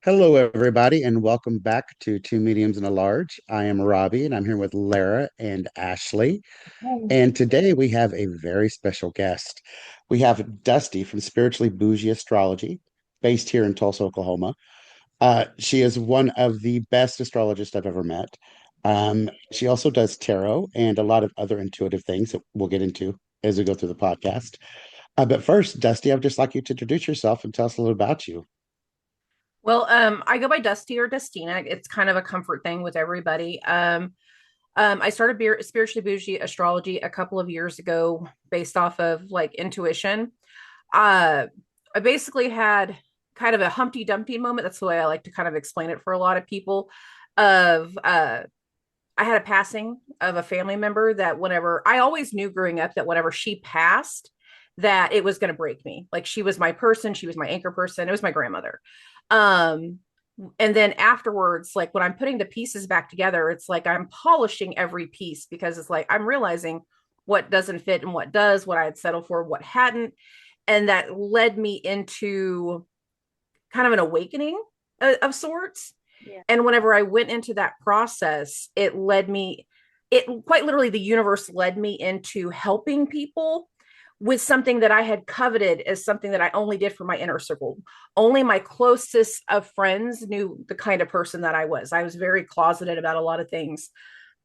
Hello, everybody, and welcome back to Two Mediums and a Large. I am Robbie, and I'm here with Lara and Ashley. Oh, And today we have a very special guest. We have Dusty from Spiritually Boujee Astrology, based here in Tulsa, Oklahoma. She is one of the best astrologists I've ever met. She also does tarot and a lot of other intuitive things that we'll get into as we go through the podcast. But first, Dusty, I would just like you to introduce yourself and tell us a little about you. I go by Dusty or Dustina. It's kind of a comfort thing with everybody. I started spiritually bougie astrology a couple of years ago based off of like intuition. Uh, I basically had kind of a Humpty Dumpty moment. That's the way I like to kind of explain it for a lot of people. Of I had a passing of a family member that whenever I always knew growing up that whenever she passed, that it was going to break me. Like she was my person, she was my anchor person. It was my grandmother. Um, and then afterwards, like when I'm putting the pieces back together, it's like I'm polishing every piece because it's like I'm realizing what doesn't fit and what does, what I had settled for, what hadn't. And that led me into kind of an awakening of sorts. Yeah. And whenever I went into that process, it quite literally, the universe led me into helping people with something that I had coveted as something that I only did for my inner circle. Only my closest of friends knew the kind of person that I was. I was very closeted about a lot of things.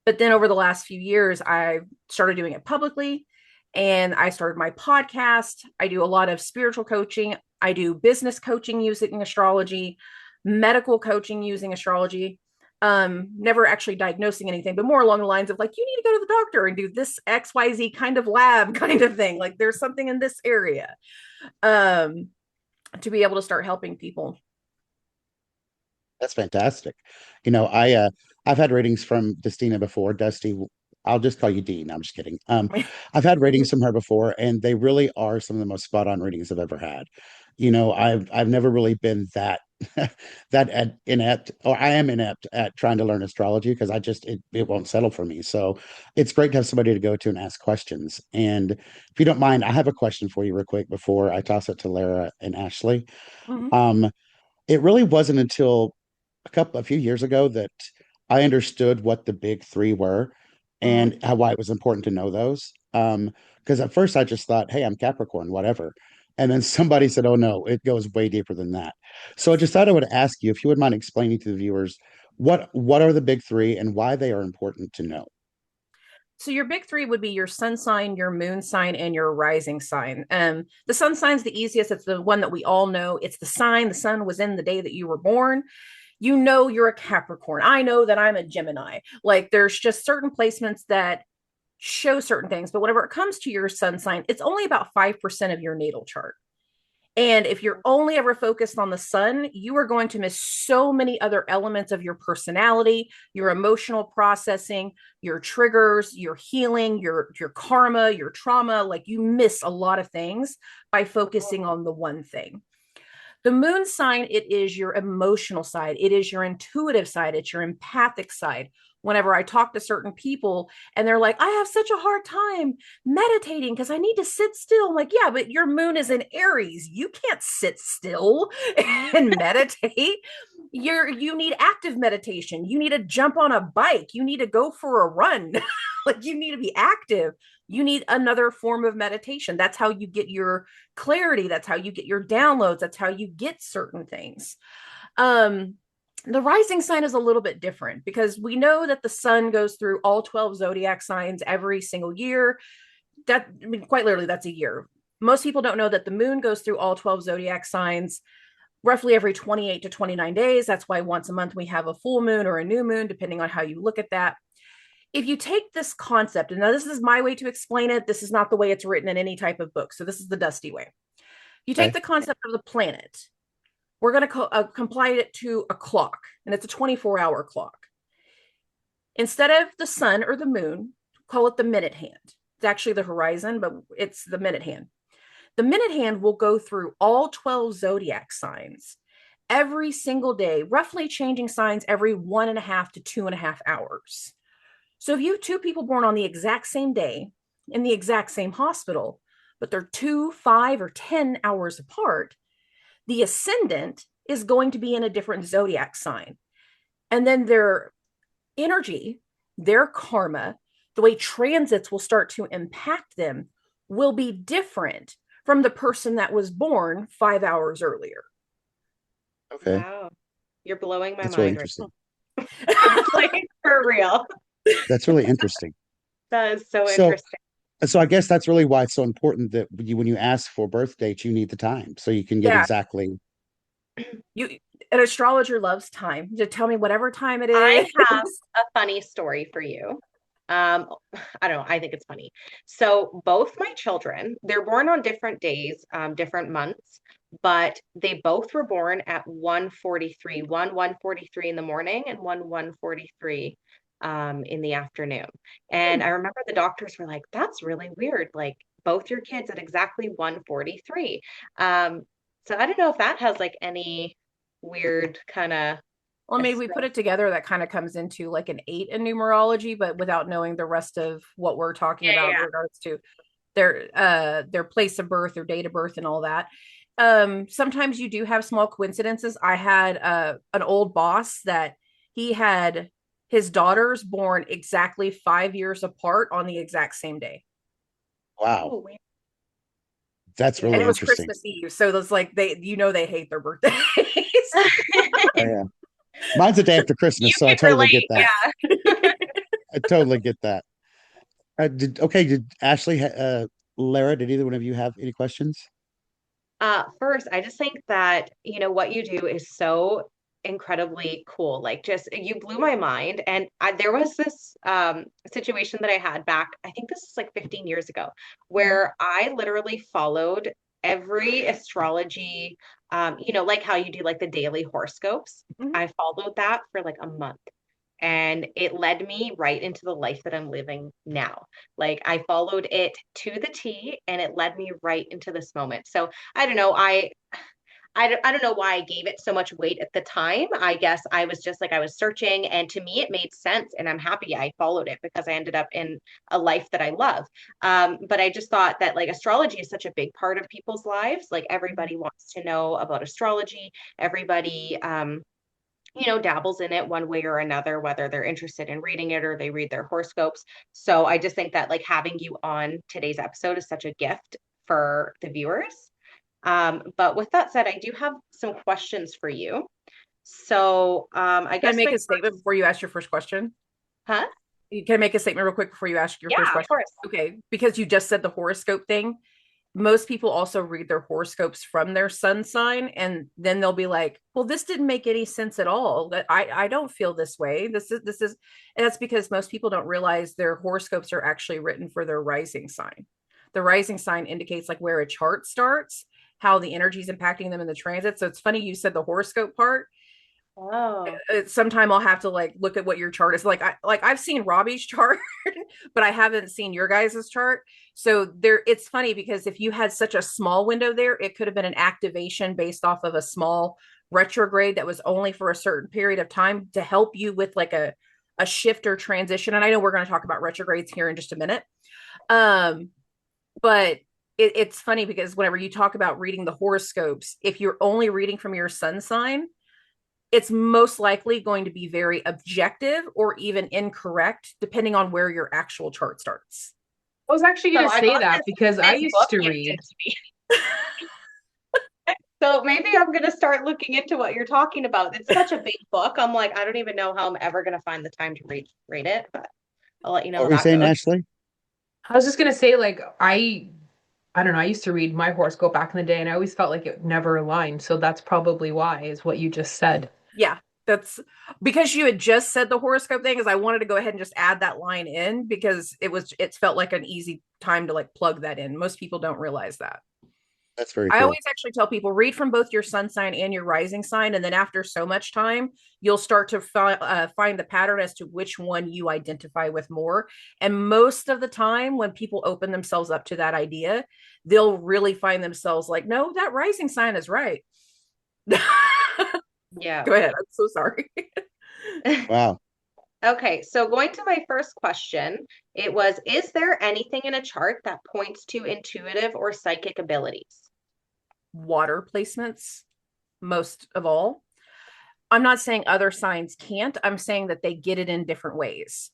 But then over the last few years, I started doing it publicly and I started my podcast. I do a lot of spiritual coaching. I do business coaching using astrology, medical coaching using astrology. Never actually diagnosing anything, but more along the lines of like, you need to go to the doctor and do this XYZ kind of lab kind of thing. Like there's something in this area um, to be able to start helping people. That's fantastic. I've had ratings from Dustina before. Dusty, I'll just call you Dean. I'm just kidding. I've had ratings from her before, and they really are some of the most spot on readings I've ever had. I've never really been that inept, or I am inept at trying to learn astrology because it won't settle for me. So it's great to have somebody to go to and ask questions. And if you don't mind, I have a question for you real quick before I toss it to Lara and Ashley. Mhm. Um, it really wasn't until a few years ago that I understood what the big three were Mhm. and why it was important to know those. Because at first I just thought, hey, I'm Capricorn, whatever. And then somebody said, oh no, it goes way deeper than that. So I just thought I would ask you if you would mind explaining to the viewers what are the big three and why they are important to know. So your big three would be your sun sign, your moon sign, and your rising sign. The sun sign's the easiest. It's the one that we all know. It's the sign. The sun was in the day that you were born. You know you're a Capricorn. I know that I'm a Gemini. Like there's just certain placements that show certain things. But whenever it comes to your sun sign, it's only about 5% of your natal chart. And if you're only ever focused on the sun, you are going to miss so many other elements of your personality, your emotional processing, your triggers, your healing, your karma, your trauma. Like you miss a lot of things by focusing on the one thing. The moon sign, it is your emotional side, it is your intuitive side, it's your empathic side. Whenever I talk to certain people and they're like, I have such a hard time meditating because I need to sit still. I'm like, yeah, but your moon is in Aries. You can't sit still and meditate. You need active meditation. You need to jump on a bike. You need to go for a run. Like you need to be active. You need another form of meditation. That's how you get your clarity. That's how you get your downloads. That's how you get certain things. Um, the rising sign is a little bit different because we know that the sun goes through all 12 zodiac signs every single year. That, I mean, quite literally, that's a year. Most people don't know that the moon goes through all 12 zodiac signs roughly every 28 to 29 days. That's why once a month we have a full moon or a new moon, depending on how you look at that. If you take this concept, and now this is my way to explain it, this is not the way it's written in any type of book. So this is the Dusty way. You take Okay. the concept of the planet, we're going to comply it to a clock, and it's a 24-hour clock. Instead of the sun or the moon, call it the minute hand. It's actually the horizon, but it's the minute hand. The minute hand will go through all 12 zodiac signs every single day, roughly changing signs every 1.5 to 2.5 hours. So if you have two people born on the exact same day in the exact same hospital, but they're 2, 5, or 10 hours apart, the ascendant is going to be in a different zodiac sign. And then their energy, their karma, the way transits will start to impact them will be different from the person that was born 5 hours earlier. Okay. Wow. You're blowing my That's really mind right interesting. now. Like for real. That's really interesting. That is so So, interesting. so I guess that's really why it's so important that when you ask for birth dates, you need the time so you can get Yeah, exactly. you an astrologer loves time. Just tell me whatever time it I is. have a funny story for you. Um, I don't know, I think it's funny. So both my children, they're born on different days, different months, but they both were born at 1:43, one 1:43 in the morning and one 1:43 in the afternoon. And I remember the doctors were like, that's really weird. Like both your kids at exactly 1:43. Um, so I don't know if that has like any weird kind of Well, maybe we put it together. That kind of comes into like an eight in numerology, but without knowing the rest of what we're talking yeah, about in yeah. regards to their place of birth, their date of birth, and all that. Sometimes you do have small coincidences. I had an old boss that he had his daughters born exactly 5 years apart on the exact same day. Wow, Oh, wait. that's And really it was Yeah. interesting. Christmas Eve. So it's like they hate their birthdays. Oh yeah, mine's the day after You Christmas, so I can totally get relate, that. yeah. I totally get that. Did Ashley, Lara, did either one of you have any questions? First, I just think that, what you do is so incredibly cool. Like, just you blew my mind. And there was this situation that I had back, I think this is like 15 years ago, where I literally followed every astrology, like how you do like the daily horoscopes. Mhm. I followed that for like a month. And it led me right into the life that I'm living now. Like I followed it to the T and it led me right into this moment. So I don't know. I don't know why I gave it so much weight at the time. I guess I was just like, I was searching, and to me, it made sense. And I'm happy I followed it because I ended up in a life that I love. But I just thought that like astrology is such a big part of people's lives. Like everybody wants to know about astrology. Everybody, dabbles in it one way or another, whether they're interested in reading it or they read their horoscopes. So I just think that like having you on today's episode is such a gift for the viewers. But with that said, I do have some questions for you. So I Can I guess make my a statement first, before you ask your first question? huh? Can I make a statement real quick before you ask your first Yeah, of question? course. Okay, because you just said the horoscope thing. Most people also read their horoscopes from their sun sign, and then they'll be like, well, this didn't make any sense at all. That I don't feel this way. This is and that's because most people don't realize their horoscopes are actually written for their rising sign. The rising sign indicates like where a chart starts, how the energy is impacting them in the transit. So it's funny you said the horoscope part. Oh, Sometime I'll have to like look at what your chart is I've seen Robbie's chart, but I haven't seen your guys's chart. So there, it's funny because if you had such a small window there, it could have been an activation based off of a small retrograde that was only for a certain period of time to help you with like a shift or transition. And I know we're going to talk about retrogrades here in just a minute. Um, but it's funny because whenever you talk about reading the horoscopes, if you're only reading from your sun sign, it's most likely going to be very objective or even incorrect, depending on where your actual chart starts. I was actually so going to I say got that this because I this used book to gifted read. to me. So maybe I'm gonna start looking into what you're talking about. It's such a big book. I'm like, I don't even know how I'm ever gonna find the time to read it, but I'll let you know What how were you that saying, goes. Ashley? I was just going to say, like, I don't know, I used to read my horoscope back in the day and I always felt like it never aligned. So that's probably why, is what you just said. Yeah, that's because you had just said the horoscope thing, is I wanted to go ahead and just add that line in because it felt like an easy time to like plug that in. Most people don't realize that. That's very I cool. always actually tell people read from both your sun sign and your rising sign, and then after so much time, you'll start to find the pattern as to which one you identify with more. And most of the time, when people open themselves up to that idea, they'll really find themselves like, no, that rising sign is right. Go Yeah. ahead. I'm so sorry. Wow. Okay, so going to my first question, it was, is there anything in a chart that points to intuitive or psychic abilities? Water placements, most of all. I'm not saying other signs can't. I'm saying that they get it in different ways.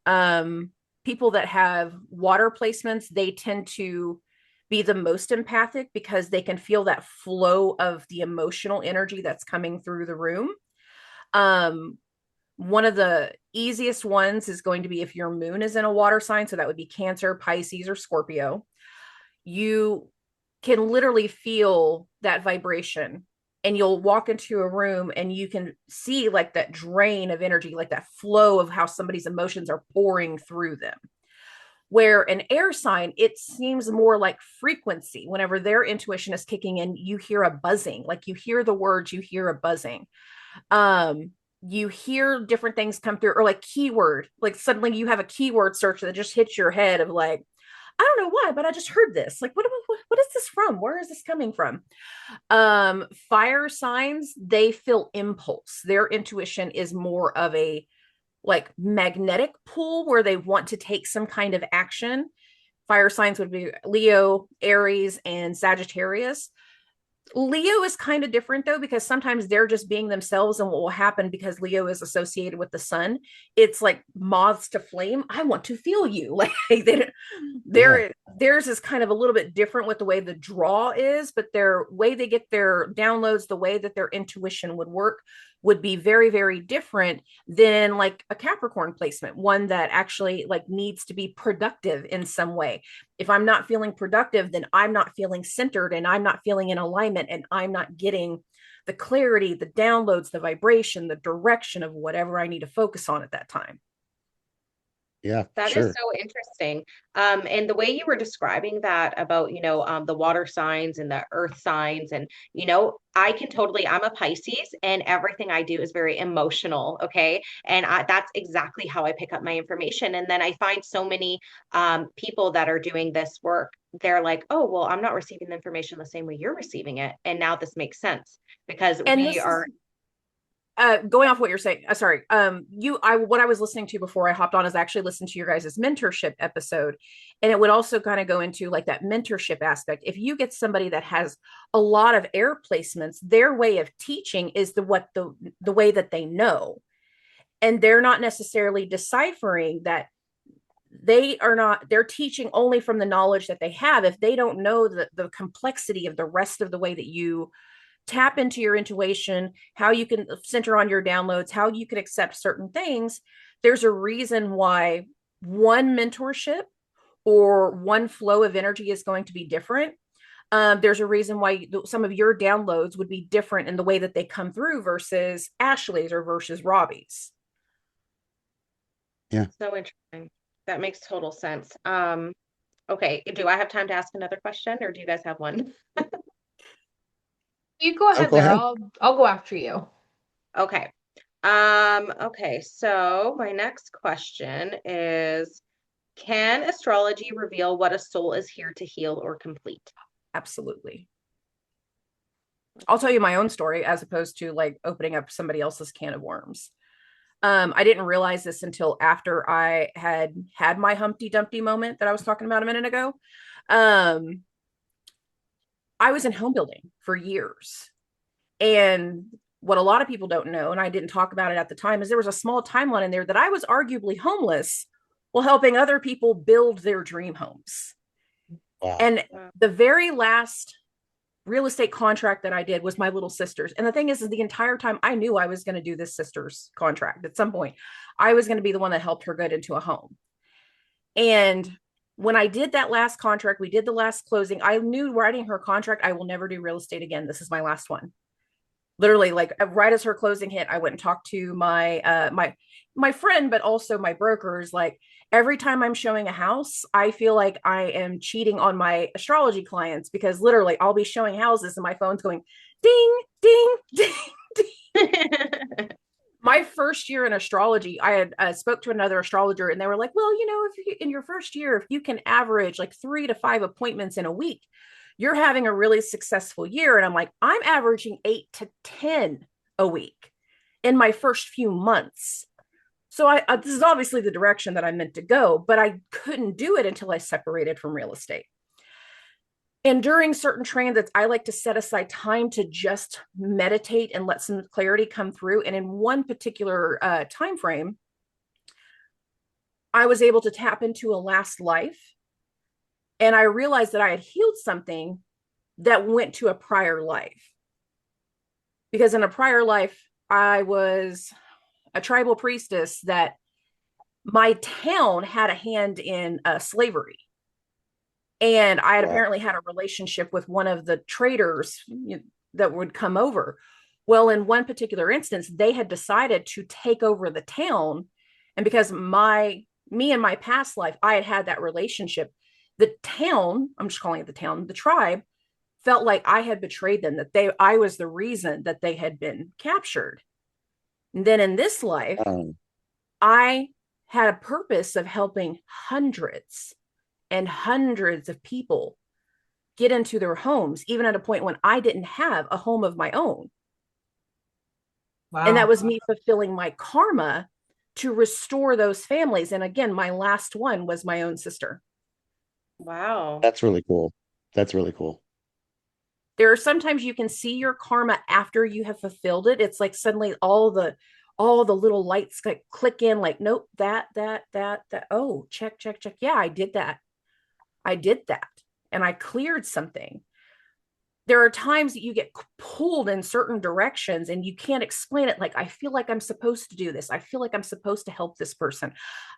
Um, People that have water placements, they tend to be the most empathic because they can feel that flow of the emotional energy that's coming through the room. Um, One of the easiest ones is going to be if your moon is in a water sign. So that would be Cancer, Pisces, or Scorpio. You can literally feel that vibration, and you'll walk into a room and you can see like that drain of energy, like that flow of how somebody's emotions are pouring through them. Where an air sign, it seems more like frequency. Whenever their intuition is kicking in, you hear a buzzing, like you hear the words, you hear a buzzing. um you hear different things come through, or like keyword, like suddenly you have a keyword search that just hits your head of like, I don't know why, but I just heard this. Like, what is this from? Where is this coming from? Fire signs, they feel impulse. Their intuition is more of a like magnetic pull where they want to take some kind of action. Fire signs would be Leo, Aries, and Sagittarius. Leo is kind of different though, because sometimes they're just being themselves, and what will happen because Leo is associated with the sun, it's like moths to flame. I want to feel you. Like Yeah. theirs is kind of a little bit different with the way the draw is, but their way they get their downloads, the way that their intuition would work would be very, very different than like a Capricorn placement, one that actually like needs to be productive in some way. If I'm not feeling productive, then I'm not feeling centered, and I'm not feeling in alignment, and I'm not getting the clarity, the downloads, the vibration, the direction of whatever I need to focus on at that time. Yeah, That is sure. so interesting. And the way you were describing that about, the water signs and the earth signs, and, I can totally, I'm a Pisces and everything I do is very emotional. Okay. And that's exactly how I pick up my information. And then I find so many people that are doing this work. They're like, oh, well, I'm not receiving the information the same way you're receiving it. And now this makes sense because And we this is are. going off what you're saying. Sorry. What I was listening to before I hopped on is actually listened to your guys' mentorship episode. And it would also kind of go into like that mentorship aspect. If you get somebody that has a lot of air placements, their way of teaching is the way that they know. And they're not necessarily deciphering that they're teaching only from the knowledge that they have. If they don't know the complexity of the rest of the way that you tap into your intuition, how you can center on your downloads, how you can accept certain things, there's a reason why one mentorship or one flow of energy is going to be different. There's a reason why some of your downloads would be different in the way that they come through versus Ashley's or versus Robbie's. Yeah. So interesting. That makes total sense. Okay, do I have time to ask another question or do you guys have one? You go Oh, ahead go there. ahead. I'll go after you. Okay. Okay, so my next question is, can astrology reveal what a soul is here to heal or complete? Absolutely. I'll tell you my own story as opposed to like opening up somebody else's can of worms. I didn't realize this until after I had my Humpty Dumpty moment that I was talking about a minute ago. Um, I was in home building for years. And what a lot of people don't know, and I didn't talk about it at the time, is there was a small timeline in there that I was arguably homeless while helping other people build their dream homes. Wow. And the very last real estate contract that I did was my little sister's. And the thing is the entire time I knew I was going to do this sister's contract at some point. I was going to be the one that helped her get into a home. And when I did that last contract, we did the last closing. I knew writing her contract, I will never do real estate again. This is my last one. Literally, like right as her closing hit, I went and talked to my friend, but also my brokers. Like every time I'm showing a house, I feel like I am cheating on my astrology clients, because literally I'll be showing houses and my phone's going ding, ding, ding, ding. My first year in astrology, I had spoke to another astrologer, and they were like, well, if you, in your first year, if you can average like 3 to 5 appointments in a week, you're having a really successful year. And I'm like, I'm averaging 8 to 10 a week in my first few months. So this is obviously the direction that I meant to go, but I couldn't do it until I separated from real estate. And during certain transits, I like to set aside time to just meditate and let some clarity come through. And in one particular time frame, I was able to tap into a last life, and I realized that I had healed something that went to a prior life. Because in a prior life, I was a tribal priestess that my town had a hand in slavery. And I had Wow. apparently had a relationship with one of the traders that would come over. Well, in one particular instance, they had decided to take over the town. And because me and my past life, I had had that relationship, the town, I'm just calling it the town, the tribe, felt like I had betrayed them, that I was the reason that they had been captured. And then in this life, Um, I had a purpose of helping hundreds and hundreds of people get into their homes, even at a point when I didn't have a home of my own. And that Wow. was me fulfilling my karma to restore those families. And again, my last one was my own sister. Wow. that's really cool. That's really cool. There are sometimes you can see your karma after you have fulfilled it. It's like suddenly all the little lights like click in, like, nope, that. Oh, check, check, check. Yeah, I did that. I did that. And I cleared something. There are times that you get pulled in certain directions and you can't explain it. Like, I feel like I'm supposed to do this. I feel like I'm supposed to help this person.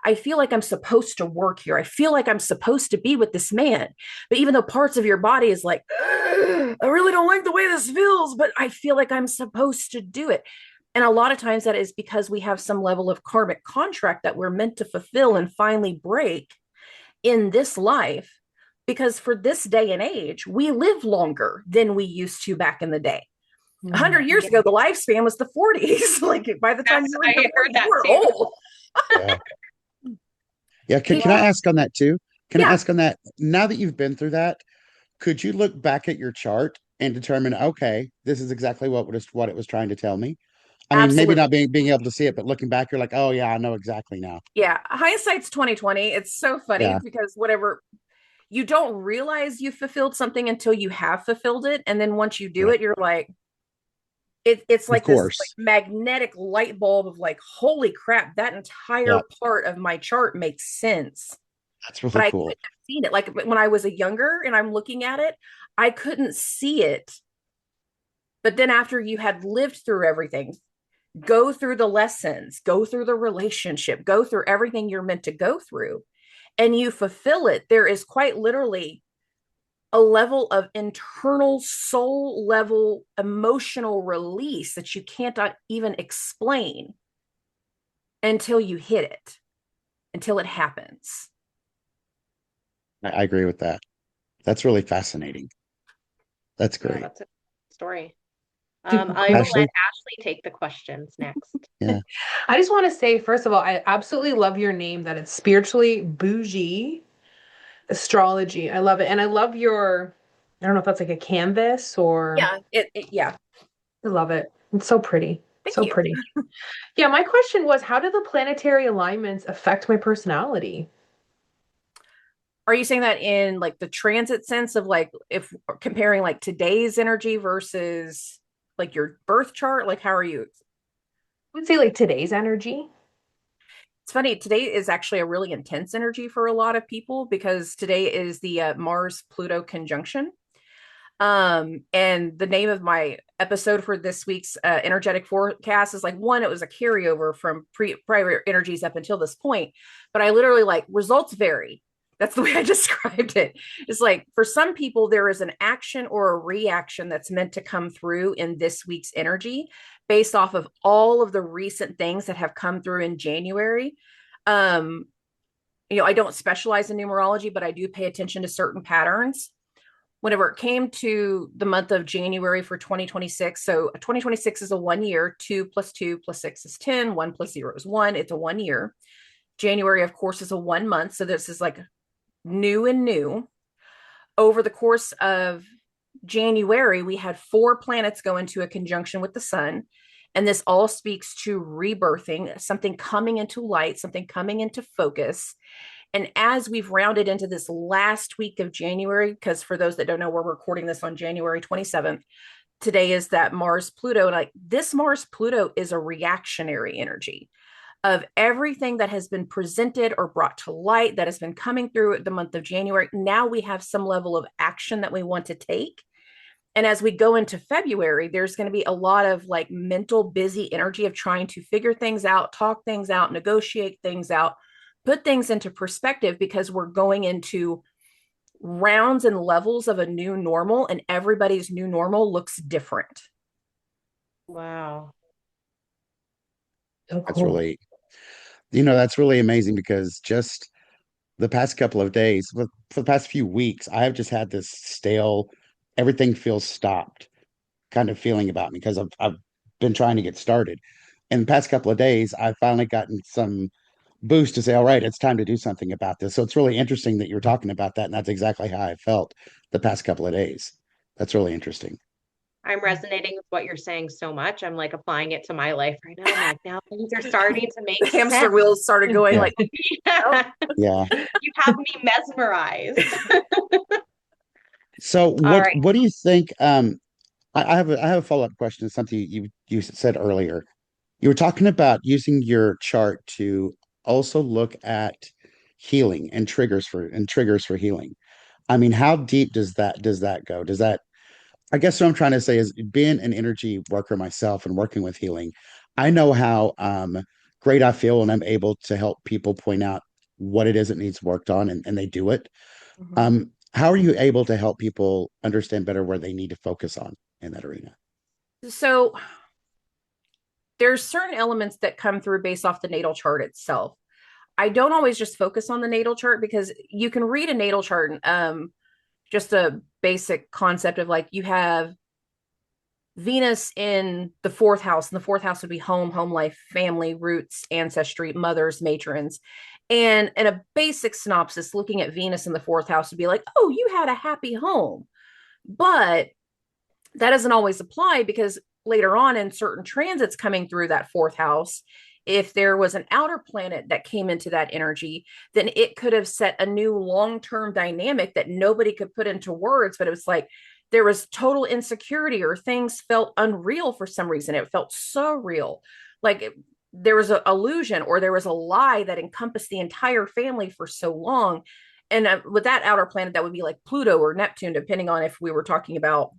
I feel like I'm supposed to work here. I feel like I'm supposed to be with this man. But even though parts of your body is like, I really don't like the way this feels, but I feel like I'm supposed to do it. And a lot of times that is because we have some level of karmic contract that we're meant to fulfill and finally break in this life, because for this day and age, we live longer than we used to back in the day. 100 years Yeah. ago, the lifespan was the 40s. Like by the time Yes, you were in I your heard 40s, that you were too. old. Yeah. Yeah. Can I People, ask on that too? Can I yeah, ask on that? Now that you've been through that, could you look back at your chart and determine, okay, this is exactly what it was trying to tell me? I mean, maybe absolutely. not being able to see it, but looking back, you're like, oh yeah, I know exactly now. Yeah, hindsight's 2020. It's so funny Yeah. because whatever, you don't realize you fulfilled something until you have fulfilled it, and then once you do Right. it, you're like, it's Of like this like course. magnetic light bulb of like, holy crap, that entire Yeah. part of my chart makes sense. That's But really I cool. couldn't have seen it. Like when I was a younger and I'm looking at it, I couldn't see it. But then after you had lived through everything, go through the lessons, go through the relationship, go through everything you're meant to go through, and you fulfill it, there is quite literally a level of internal soul level emotional release that you can't even explain until you hit it, until it happens. I agree with that. That's really fascinating. That's Yeah, great. that's a story. Super I will cool. let Ashley, Ashley take the questions next. yeah. I just want to say, first of all, I absolutely love your name, that it's spiritually bougie astrology. I love it. And I love your, I don't know if that's like a canvas or Yeah, yeah. I love it. It's so pretty. Thank So you. pretty. Yeah, my question was, how do the planetary alignments affect my personality? Are you saying that in like the transit sense of like if comparing like today's energy versus like your birth chart? Like how are you? I would say like today's energy. It's funny, today is actually a really intense energy for a lot of people because today is the Mars Pluto conjunction. And the name of my episode for this week's energetic forecast is like, one, it was a carryover from prior energies up until this point, but I literally like results vary. That's the way I described it. It's like for some people, there is an action or a reaction that's meant to come through in this week's energy based off of all of the recent things that have come through in January. Um, I don't specialize in numerology, but I do pay attention to certain patterns whenever it came to the month of January for 2026. So 2026 is a 1 year, 2 + 2 + 6 is 10, 1 + 0 is 1. It's a 1 year. January, of course, is a 1 month. So this is like new and new. Over the course of January, we had 4 planets go into a conjunction with the sun. And this all speaks to rebirthing, something coming into light, something coming into focus. And as we've rounded into this last week of January, because for those that don't know, we're recording this on January 27th. Today is that Mars Pluto. And like this Mars Pluto is a reactionary energy of everything that has been presented or brought to light that has been coming through the month of January. Now we have some level of action that we want to take. And as we go into February, there's going to be a lot of like mental busy energy of trying to figure things out, talk things out, negotiate things out, put things into perspective, because we're going into rounds and levels of a new normal, and everybody's new normal looks different. Wow. So That's cool. really, that's really amazing because just the past couple of days, for the past few weeks, I have just had this stale, everything feels stopped kind of feeling about me because I've been trying to get started. In the past couple of days, I've finally gotten some boost to say, all right, it's time to do something about this. So it's really interesting that you're talking about that. And that's exactly how I felt the past couple of days. That's really interesting. I'm resonating with what you're saying so much. I'm like applying it to my life right now. I'm like, now things are starting to The make hamster sense. wheels started going Yeah. like, oh, Yeah. Yeah. You have me mesmerized. So All what right. what do you think? I have a follow-up question to something you said earlier. You were talking about using your chart to also look at healing and triggers for healing. I mean, how deep does that go? Does that I guess what I'm trying to say is being an energy worker myself and working with healing, I know how great I feel when I'm able to help people point out what it is that needs worked on and they do it. mhm. How are you able to help people understand better where they need to focus on in that arena? So there's certain elements that come through based off the natal chart itself. I don't always just focus on the natal chart, because you can read a natal chart, just a basic concept of like you have Venus in the fourth house, and the fourth house would be home life, family, roots, ancestry, mothers, matrons. And in a basic synopsis, looking at Venus in the fourth house would be like, oh, you had a happy home. But that doesn't always apply, because later on in certain transits coming through that fourth house, if there was an outer planet that came into that energy, then it could have set a new long-term dynamic that nobody could put into words. But it was like there was total insecurity, or things felt unreal for some reason. It felt so real. Like there was an illusion, or there was a lie that encompassed the entire family for so long. And with that outer planet, that would be like Pluto or Neptune, depending on if we were talking about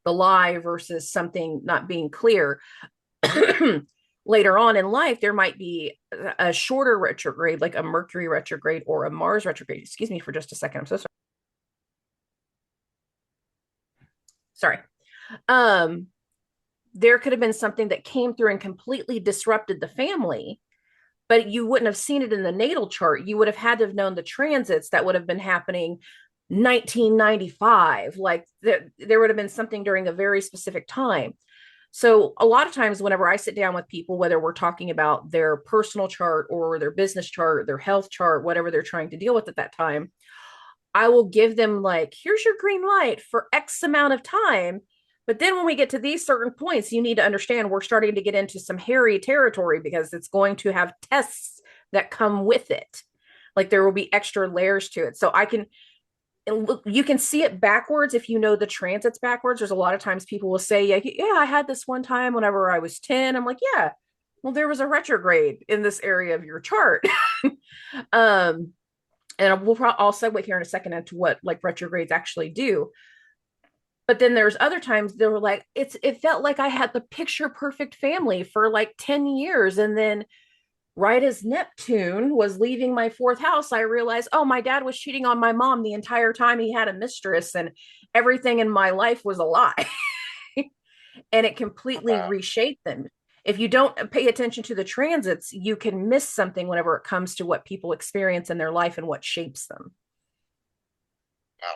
the lie versus something not being clear. Later on in life, there might be a shorter retrograde, like a Mercury retrograde or a Mars retrograde. Excuse me for just a second. I'm so sorry. Sorry. Um, there could have been something that came through and completely disrupted the family, but you wouldn't have seen it in the natal chart. You would have had to have known the transits that would have been happening 1995. Like there would have been something during a very specific time. So a lot of times whenever I sit down with people, whether we're talking about their personal chart or their business chart, their health chart, whatever they're trying to deal with at that time, I will give them like, here's your green light for X amount of time. But then when we get to these certain points, you need to understand we're starting to get into some hairy territory, because it's going to have tests that come with it. Like there will be extra layers to it. So I can look, you can see it backwards if you know the transits backwards. There's a lot of times people will say, yeah, I had this one time whenever I was 10. I'm like, yeah, well, there was a retrograde in this area of your chart. um, and I'll segue here in a second into what like retrogrades actually do. But then there's other times they were like, it felt like I had the picture perfect family for like 10 years. And then right as Neptune was leaving my fourth house, I realized, oh, my dad was cheating on my mom the entire time he had a mistress, and everything in my life was a lie. And it completely Wow. reshaped them. If you don't pay attention to the transits, you can miss something whenever it comes to what people experience in their life and what shapes them. Wow.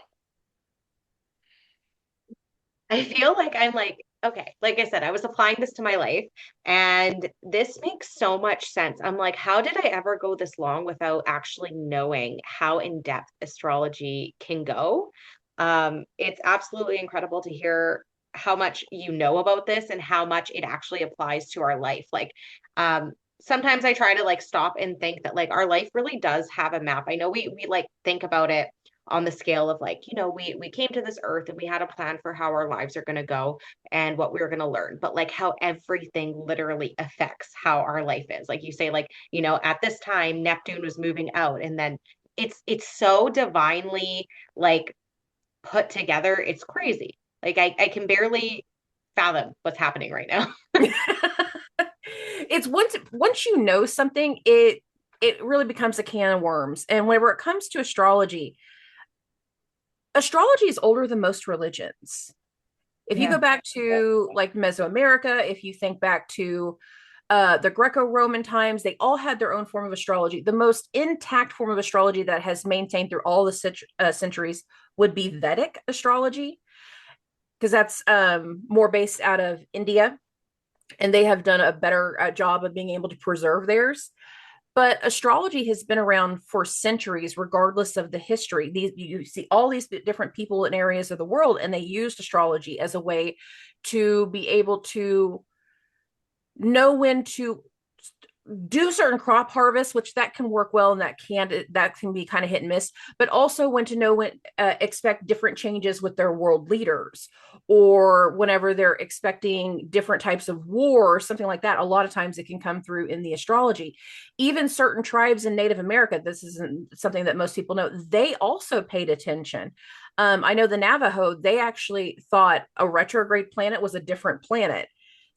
I feel like I'm like, okay, like I said, I was applying this to my life and this makes so much sense. I'm like, how did I ever go this long without actually knowing how in depth astrology can go? It's absolutely incredible to hear how much you know about this and how much it actually applies to our life. Like, sometimes I try to like stop and think that like our life really does have a map. I know we like think about it on the scale of like, you know, we came to this earth and we had a plan for how our lives are going to go and what we were going to learn, but like how everything literally affects how our life is. Like you say, like, you know, at this time Neptune was moving out, and then it's so divinely like put together. It's crazy. Like I can barely fathom what's happening right now. It's once you know something, it really becomes a can of worms. And whenever it comes to astrology, astrology is older than most religions. If you Yeah. go back to like Mesoamerica, if you think back to the Greco-Roman times, they all had their own form of astrology. The most intact form of astrology that has maintained through all the centuries would be Vedic astrology, because that's more based out of India, and they have done a better job of being able to preserve theirs. But astrology has been around for centuries, regardless of the history. You see all these different people in areas of the world, and they used astrology as a way to be able to know when to do certain crop harvests, which that can work well, and that can be kind of hit and miss, but also when to know when expect different changes with their world leaders, or whenever they're expecting different types of war or something like that. A lot of times it can come through in the astrology. Even certain tribes in Native America, this isn't something that most people know, they also paid attention. I know the Navajo, they actually thought a retrograde planet was a different planet.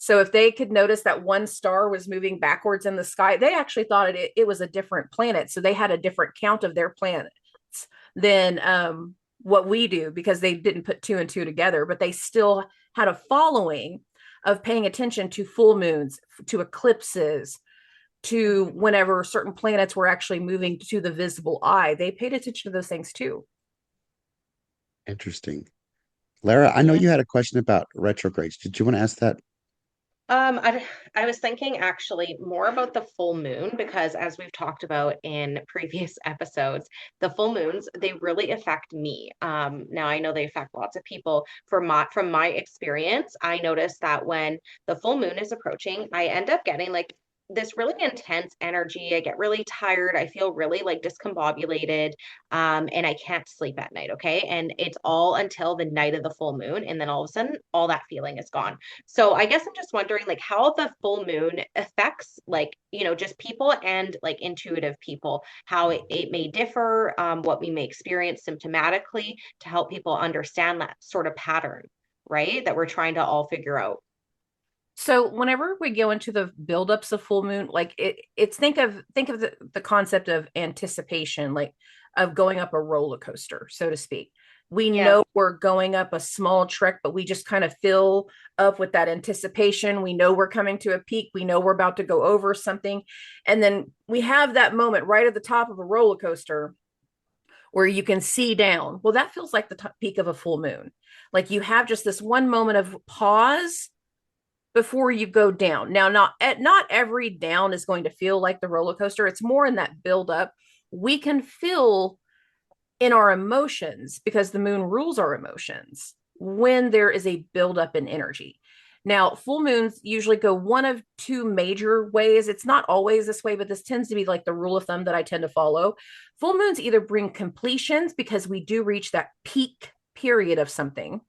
So if they could notice that one star was moving backwards in the sky, they actually thought it was a different planet. So they had a different count of their planets than what we do, because they didn't put two and two together, but they still had a following of paying attention to full moons, to eclipses, to whenever certain planets were actually moving to the visible eye. They paid attention to those things too. Interesting. Lara, I know Yeah. you had a question about retrogrades. Did you want to ask that? I was thinking actually more about the full moon because as we've talked about in previous episodes, the full moons, they really affect me. Now I know they affect lots of people. From my experience, I noticed that when the full moon is approaching, I end up getting like this really intense energy. I get really tired. I feel really like discombobulated, and I can't sleep at night. Okay. And it's all until the night of the full moon. And then all of a sudden, all that feeling is gone. So I guess I'm just wondering like how the full moon affects like, you know, just people and like intuitive people, how it may differ, what we may experience symptomatically to help people understand that sort of pattern, right? That we're trying to all figure out. So whenever we go into the buildups of full moon, like it's think of the concept of anticipation, like of going up a roller coaster, so to speak. We Yeah. know we're going up a small trek, but we just kind of fill up with that anticipation. We know we're coming to a peak. We know we're about to go over something. And then we have that moment right at the top of a roller coaster where you can see down. Well, that feels like the peak of a full moon. Like you have just this one moment of pause before you go down. Now, not every down is going to feel like the roller coaster. It's more in that build up. We can feel in our emotions, because the moon rules our emotions, when there is a buildup in energy. Now, full moons usually go one of two major ways. It's not always this way, but this tends to be like the rule of thumb that I tend to follow. Full moons either bring completions because we do reach that peak period of something,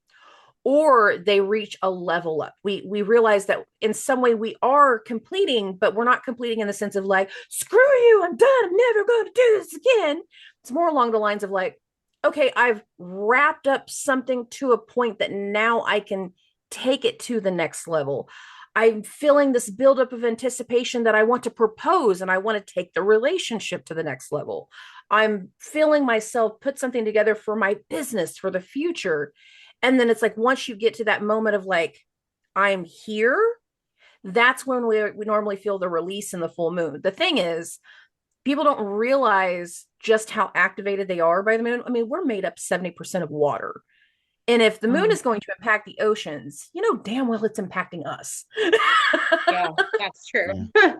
or they reach a level up. We realize that in some way we are completing, but we're not completing in the sense of like, screw you, I'm done, I'm never going to do this again. It's more along the lines of like, okay, I've wrapped up something to a point that now I can take it to the next level. I'm feeling this buildup of anticipation that I want to propose and I want to take the relationship to the next level. I'm feeling myself put something together for my business for the future. And then it's like once you get to that moment of like, I'm here, that's when we normally feel the release in the full moon. The thing is, people don't realize just how activated they are by the moon. I mean, we're made up 70% of water. And if the moon Mm. is going to impact the oceans, you know damn well it's impacting us. Yeah, that's true. Yeah.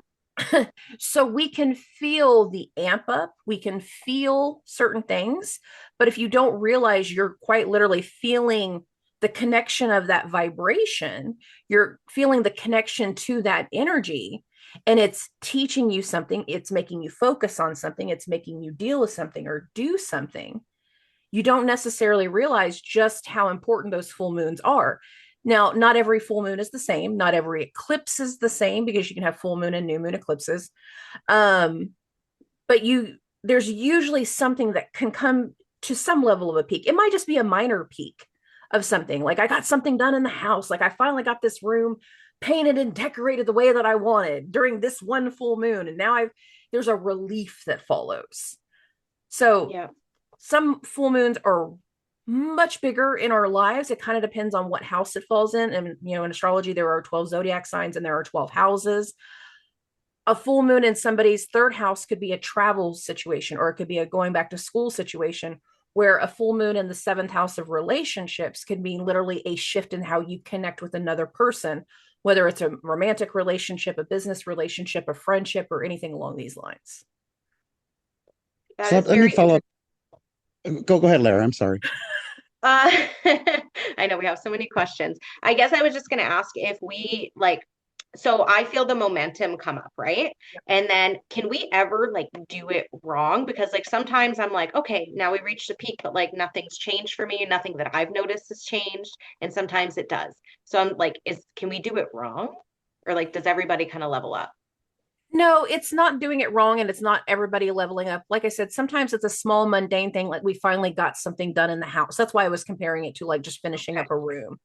So we can feel the amp up, we can feel certain things, but if you don't realize you're quite literally feeling the connection of that vibration, you're feeling the connection to that energy, and it's teaching you something, it's making you focus on something, it's making you deal with something or do something. You don't necessarily realize just how important those full moons are. Now, not every full moon is the same, not every eclipse is the same, because you can have full moon and new moon eclipses. um, but there's usually something that can come to some level of a peak. It might just be a minor peak of something. Like, I got something done in the house. Like, I finally got this room painted and decorated the way that I wanted during this one full moon. And now there's a relief that follows. So Yeah. some full moons are much bigger in our lives. It kind of depends on what house it falls in. And, in astrology, there are 12 zodiac signs and there are 12 houses. A full moon in somebody's third house could be a travel situation, or it could be a going back to school situation, where a full moon in the seventh house of relationships could mean literally a shift in how you connect with another person, whether it's a romantic relationship, a business relationship, a friendship, or anything along these lines. That So is let me very follow interesting. up. Go ahead, Lara. I'm sorry. Uh, I know we have so many questions. I guess I was just going to ask if we like, so I feel the momentum come up, right? And then can we ever like do it wrong? Because like sometimes I'm like, okay, now we reached a peak, but like nothing's changed for me. Nothing that I've noticed has changed. And sometimes it does. So I'm like, can we do it wrong? Or like, does everybody kind of level up? No, it's not doing it wrong, and it's not everybody leveling up. Like I said, sometimes it's a small mundane thing, like we finally got something done in the house. That's why I was comparing it to like just finishing Okay. up a room.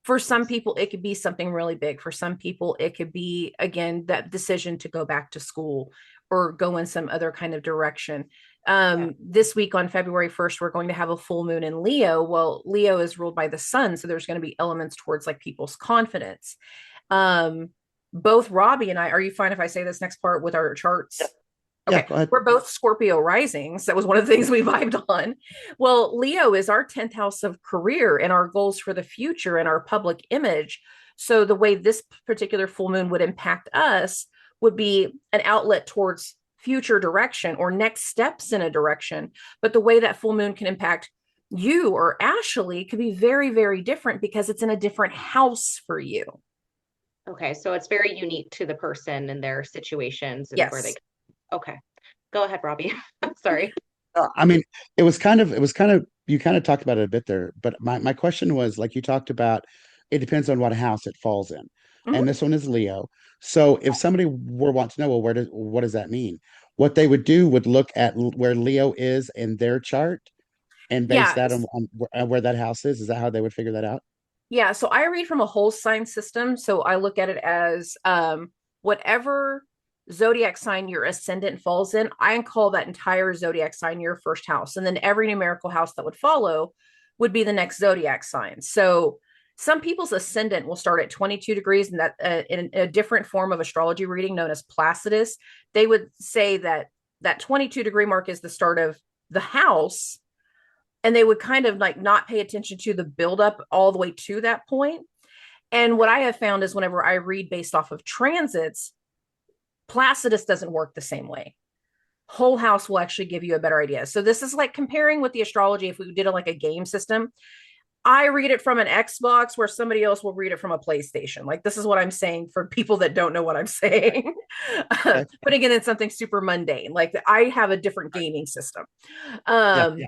For some Yes. people, it could be something really big. For some people, it could be, again, that decision to go back to school or go in some other kind of direction. Yeah. This week on February 1st, we're going to have a full moon in Leo. Well, Leo is ruled by the sun, so there's going to be elements towards like people's confidence. Um, Both Robbie and I, are you fine if I say this next part with our Yeah, charts? yeah, Okay, go ahead. we're both Scorpio risings. That was one of the things we vibed on. Well, Leo is our 10th house of career and our goals for the future and our public image. So the way this particular full moon would impact us would be an outlet towards future direction or next steps in a direction. But the way that full moon can impact you or Ashley could be very, very different because it's in a different house for you. Okay. So it's very unique to the person and their situations and where they, Yes. okay. Go ahead, Robbie. Sorry. I mean, it was kind of, you kind of talked about it a bit there, but my question was like you talked about, it depends on what house it falls in. And Mhm. this one is Leo. So if somebody were want to know, well, what does that mean? What they would do would look at where Leo is in their chart and base Yeah. that on where that house is. Is that how they would figure that out? Yeah, so I read from a whole sign system. So I look at it as whatever zodiac sign your ascendant falls in, I call that entire zodiac sign your first house. And then every numerical house that would follow would be the next zodiac sign. So some people's ascendant will start at 22 degrees, and that in a different form of astrology reading known as Placidus, they would say that that 22-degree mark is the start of the house, and they would kind of like not pay attention to the buildup all the way to that point. And what I have found is whenever I read based off of transits, Placidus doesn't work the same way. Whole house will actually give you a better idea. So this is like comparing with the astrology. If we did it like a game system, I read it from an Xbox where somebody else will read it from a PlayStation. Like, this is what I'm saying for people that don't know what I'm saying. Okay. Putting it in something super mundane. Like, I have a different Right. gaming system. Yeah, yeah. Um,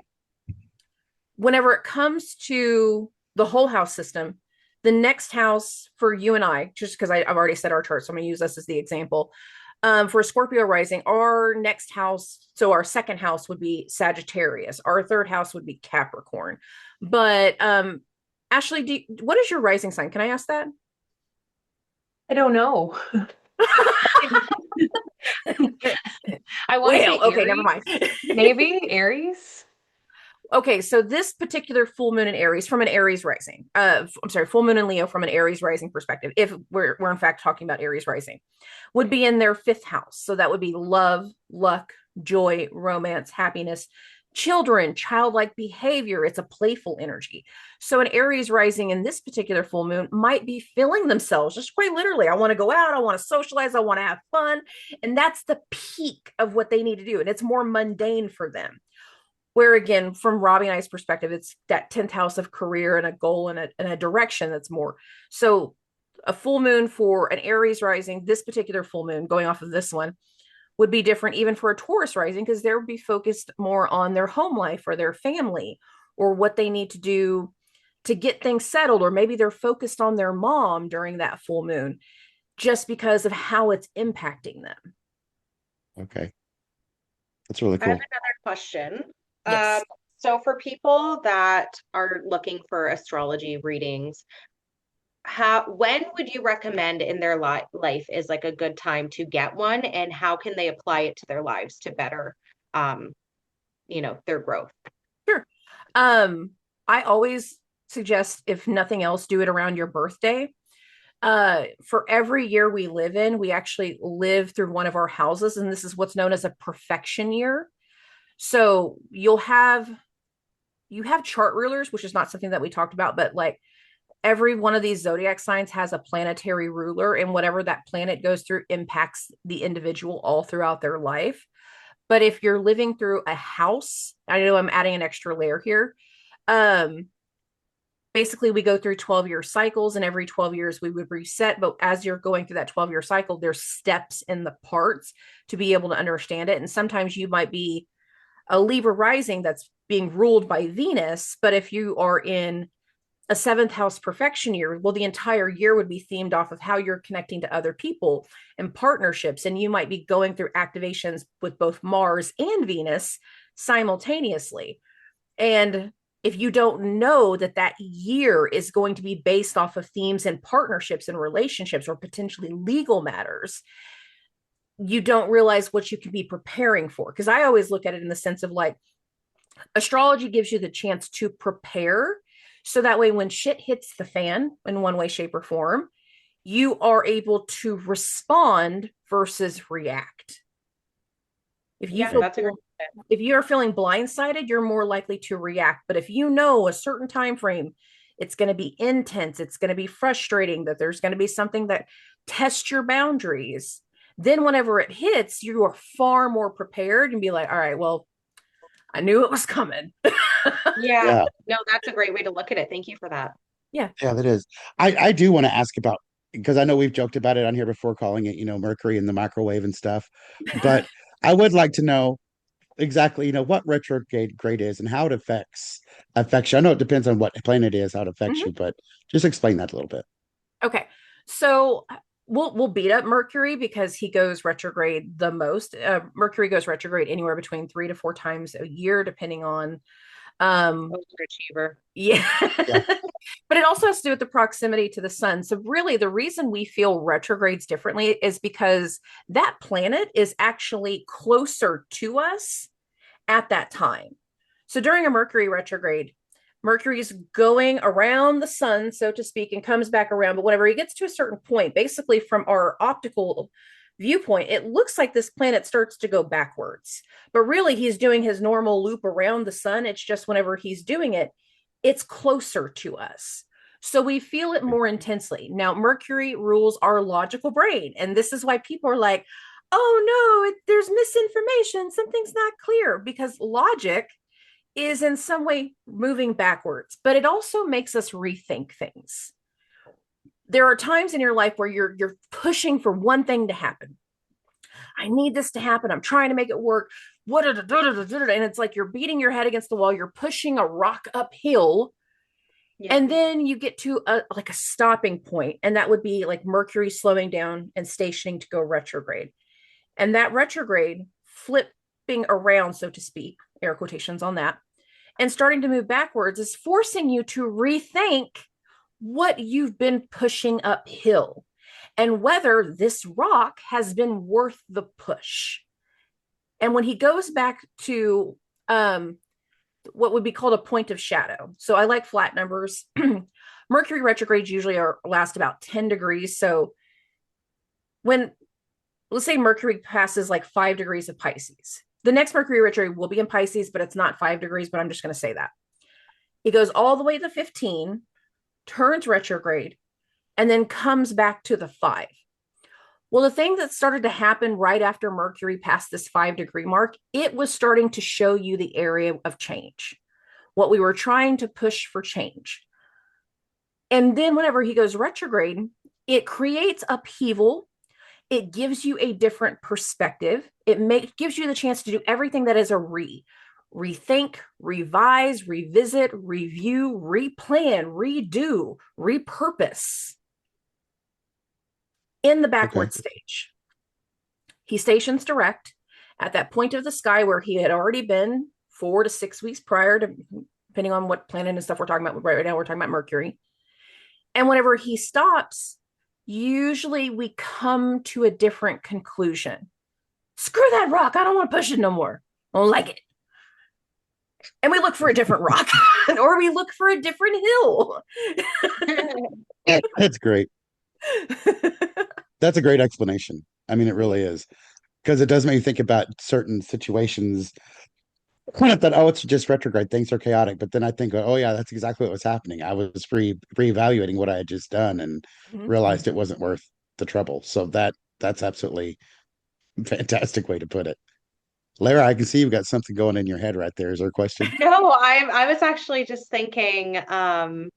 Whenever it comes to the whole house system, the next house for you and I, just because I've already said our chart, so I'm going to use this as the example. For Scorpio rising, our next house, so our second house would be Sagittarius. Our third house would be Capricorn. But Ashley, what is your rising sign? Can I ask that? I don't know. I want to say Well, okay, never Aries, mind. maybe Aries. Okay, so this particular full moon in Aries from an Aries rising, I'm sorry, full moon in Leo from an Aries rising perspective, if we're in fact talking about Aries rising, would be in their fifth house. So that would be love, luck, joy, romance, happiness, children, childlike behavior. It's a playful energy. So an Aries rising in this particular full moon might be feeling themselves just quite literally. I want to go out, I want to socialize, I want to have fun. And that's the peak of what they need to do. And it's more mundane for them. Where again, from Robbie and I's perspective, it's that 10th house of career and a goal and a direction that's more. So a full moon for an Aries rising, this particular full moon, going off of this one, would be different even for a Taurus rising, because they would be focused more on their home life or their family or what they need to do to get things settled, or maybe they're focused on their mom during that full moon just because of how it's impacting them. Okay. That's really I have cool. another question. Um, Yes. so for people that are looking for astrology readings, when would you recommend in their life is like a good time to get one, and how can they apply it to their lives to better, um, their growth? Sure. Um, I always suggest, if nothing else, do it around your birthday. For every year we live in, we actually live through one of our houses, and this is what's known as a perfection year. So you have chart rulers, which is not something that we talked about, but like every one of these zodiac signs has a planetary ruler, and whatever that planet goes through impacts the individual all throughout their life. But if you're living through a house, I know I'm adding an extra layer here. Um, Basically, we go through 12-year cycles, and every 12 years we would reset. But as you're going through that 12-year cycle, there's steps in the parts to be able to understand it. And sometimes you might be a Libra rising that's being ruled by Venus, but if you are in a seventh house perfection year, well, the entire year would be themed off of how you're connecting to other people and partnerships. And you might be going through activations with both Mars and Venus simultaneously. And if you don't know that that year is going to be based off of themes and partnerships and relationships or potentially legal matters, you don't realize what you can be preparing for. Because I always look at it in the sense of like, astrology gives you the chance to prepare. So that way, when shit hits the fan in one way, shape, or form, you are able to respond versus react. If you Yeah, feel that's a great if you are feeling blindsided, you're more likely to react. But if you know a certain time frame, it's going to be intense, it's going to be frustrating, that there's going to be something that tests your boundaries. Then whenever it hits, you are far more prepared and be like, all right, well, I knew it was coming. Yeah, Yeah. no, that's a great way to look at it. Thank you for that. Yeah. Yeah, that is. I do want to ask about, because I know we've joked about it on here before, calling it, Mercury in the microwave and stuff. But I would like to know exactly, what retrograde is and how it affects you. I know it depends on what planet it is, how it affects Mhm. you, but just explain that a little bit. Okay. So we'll beat up Mercury because he goes retrograde the most. Mercury goes retrograde anywhere between 3 to 4 times a year, depending on um Overachiever. yeah. Yeah. But it also has to do with the proximity to the sun. So really the reason we feel retrogrades differently is because that planet is actually closer to us at that time. So during a Mercury retrograde, Mercury's going around the sun, so to speak, and comes back around. But whenever he gets to a certain point, basically from our optical viewpoint, it looks like this planet starts to go backwards. But really, he's doing his normal loop around the sun. It's just whenever he's doing it, it's closer to us. So we feel it more intensely. Now, Mercury rules our logical brain. And this is why people are like, oh no, there's misinformation. Something's not clear, because logic is in some way moving backwards, but it also makes us rethink things. There are times in your life where you're pushing for one thing to happen. I need this to happen. I'm trying to make it work. And it's like you're beating your head against the wall. You're pushing a rock uphill, Yeah. and then you get to a stopping point, and that would be like Mercury slowing down and stationing to go retrograde. And that retrograde flipping around, so to speak, air quotations on that, and starting to move backwards is forcing you to rethink what you've been pushing uphill and whether this rock has been worth the push. And when he goes back to what would be called a point of shadow, so I like flat numbers. Mercury retrogrades usually last about 10 degrees. So when, let's say Mercury passes like 5 degrees of Pisces, the next Mercury retrograde will be in Pisces, but it's not 5 degrees, but I'm just going to say that. It goes all the way to 15, turns retrograde, and then comes back to the 5. Well, the thing that started to happen right after Mercury passed this 5 degree mark, it was starting to show you the area of change, what we were trying to push for change. And then whenever he goes retrograde, it creates upheaval. It gives you a different perspective. Gives you the chance to do everything that is a rethink, revise, revisit, review, replan, redo, repurpose in the Okay. backward stage. He stations direct at that point of the sky where he had already been 4 to 6 weeks prior to, depending on what planet and stuff we're talking about. Right now, we're talking about Mercury. And whenever he stops, usually we come to a different conclusion. Screw that rock. I don't want to push it no more. I don't like it. And we look for a different rock or we look for a different hill. That's great. That's a great explanation. I mean, it really is. Because it does make you think about certain situations. When I thought, oh, it's just retrograde, things are chaotic. But then I think, oh, yeah, that's exactly what was happening. I was reevaluating what I had just done and Mhm. realized it wasn't worth the trouble. So that's absolutely fantastic way to put it. Lara, I can see you've got something going in your head right there. Is there a question? No, I was actually just thinking, I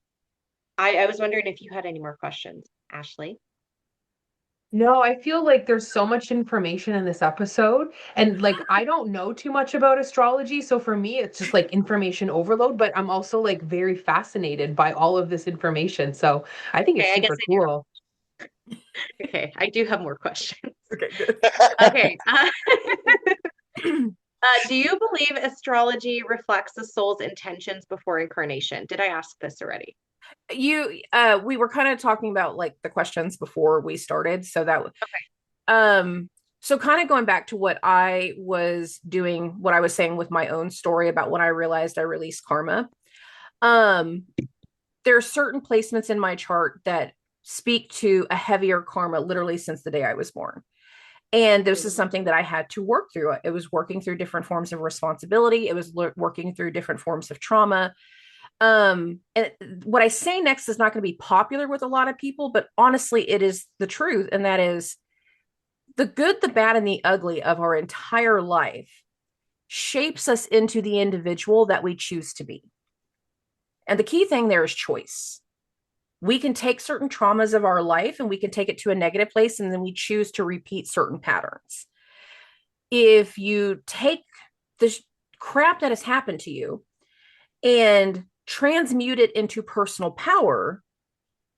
was wondering if you had any more questions, Ashley. No, I feel like there's so much information in this episode, and like I don't know too much about astrology, so for me it's just like information overload, but I'm also like very fascinated by all of this information. So I think it's Okay, I guess super cool. okay, I do have more questions. Okay, good. Okay. Do you believe astrology reflects the soul's intentions before incarnation? Did I ask this already? We were kind of talking about like the questions before we started. Um, so kind of going back to what I was doing, what I was saying with my own story about when I realized I released karma. Um, there are certain placements in my chart that speak to a heavier karma literally since the day I was born. And this is something that I had to work through. It was working through different forms of responsibility. It was working through different forms of trauma. And what I say next is not going to be popular with a lot of people, but honestly, it is the truth. And that is the good, the bad, and the ugly of our entire life shapes us into the individual that we choose to be. And the key thing there is choice. We can take certain traumas of our life and we can take it to a negative place, and then we choose to repeat certain patterns. If you take the crap that has happened to you and transmute it into personal power,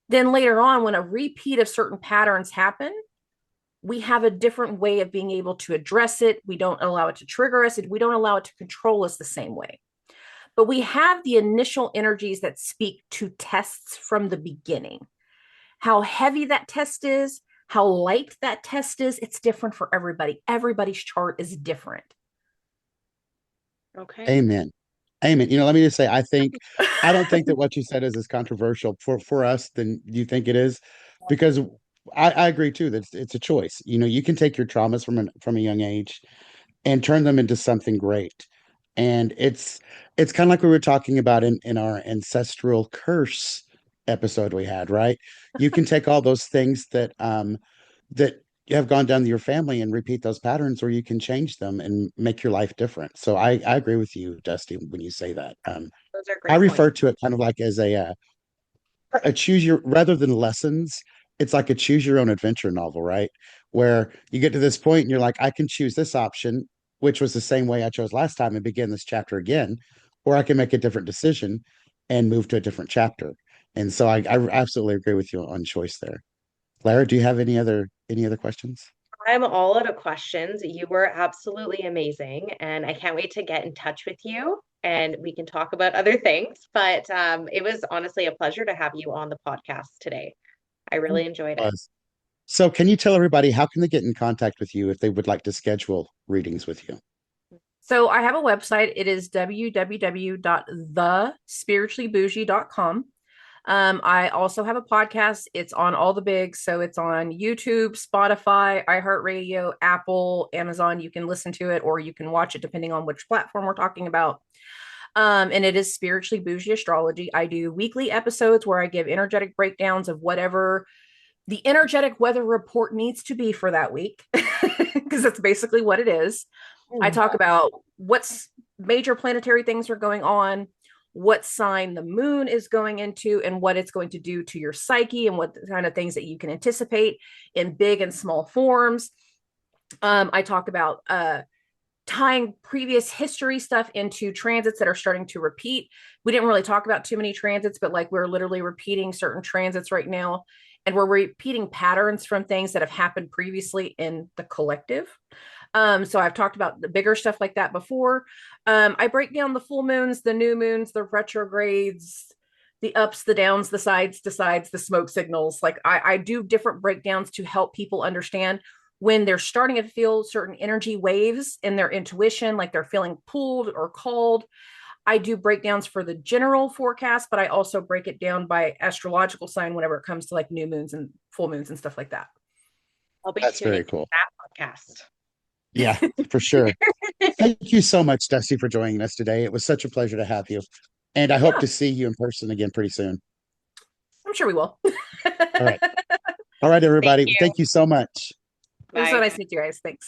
then later on, when a repeat of certain patterns happen, we have a different way of being able to address it. We don't allow it to trigger us. We don't allow it to control us the same way. But we have the initial energies that speak to tests from the beginning. How heavy that test is, how light that test is, it's different for everybody. Everybody's chart is different. Okay. Amen. Amen. Let me just say, I don't think that what you said is as controversial for us than you think it is, because I agree too that it's a choice. You can take your traumas from a young age and turn them into something great. And it's kind of like we were talking about in our ancestral curse episode we had, right? You can take all those things that have gone down to your family and repeat those patterns, or you can change them and make your life different. So I agree with you, Dusty, when you say that. Those are I great points. refer to it kind of like as a choose your rather than lessons. It's like a choose your own adventure novel, right? Where you get to this point and you're like, I can choose this option, which was the same way I chose last time, and begin this chapter again, or I can make a different decision and move to a different chapter. And so I absolutely agree with you on choice there. Lara, do you have any other questions? I'm all out of questions. You were absolutely amazing, and I can't wait to get in touch with you and we can talk about other things. But it was honestly a pleasure to have you on the podcast today. I really enjoyed it. Was. So can you tell everybody how can they get in contact with you if they would like to schedule readings with you? So I have a website. It is www.thespirituallyboujee.com. I also have a podcast. It's on all the bigs. So it's on YouTube, Spotify, iHeartRadio, Apple, Amazon. You can listen to it or you can watch it depending on which platform we're talking about. And it is Spiritually Boujee Astrology. I do weekly episodes where I give energetic breakdowns of whatever the energetic weather report needs to be for that week because that's basically what it is. I Hmm. talk about what's major planetary things are going on, what sign the moon is going into, and what it's going to do to your psyche, and what kind of things that you can anticipate in big and small forms. I talk about tying previous history stuff into transits that are starting to repeat. We didn't really talk about too many transits, but like we're literally repeating certain transits right now. And we're repeating patterns from things that have happened previously in the collective. So I've talked about the bigger stuff like that before. I break down the full moons, the new moons, the retrogrades, the ups, the downs, the sides to sides, the smoke signals. Like I do different breakdowns to help people understand when they're starting to feel certain energy waves in their intuition, like they're feeling pulled or called. I do breakdowns for the general forecast, but I also break it down by astrological sign whenever it comes to like new moons and full moons and stuff like that. I'll be That's tuning very to cool. that podcast. Yeah, for sure. Thank you so much, Dusty, for joining us today. It was such a pleasure to have you. And I hope Yeah, to see you in person again pretty soon. I'm sure we will. All right. All right, Thank everybody. you. Thank you so much. It was so Bye. nice to meet you guys. Thanks.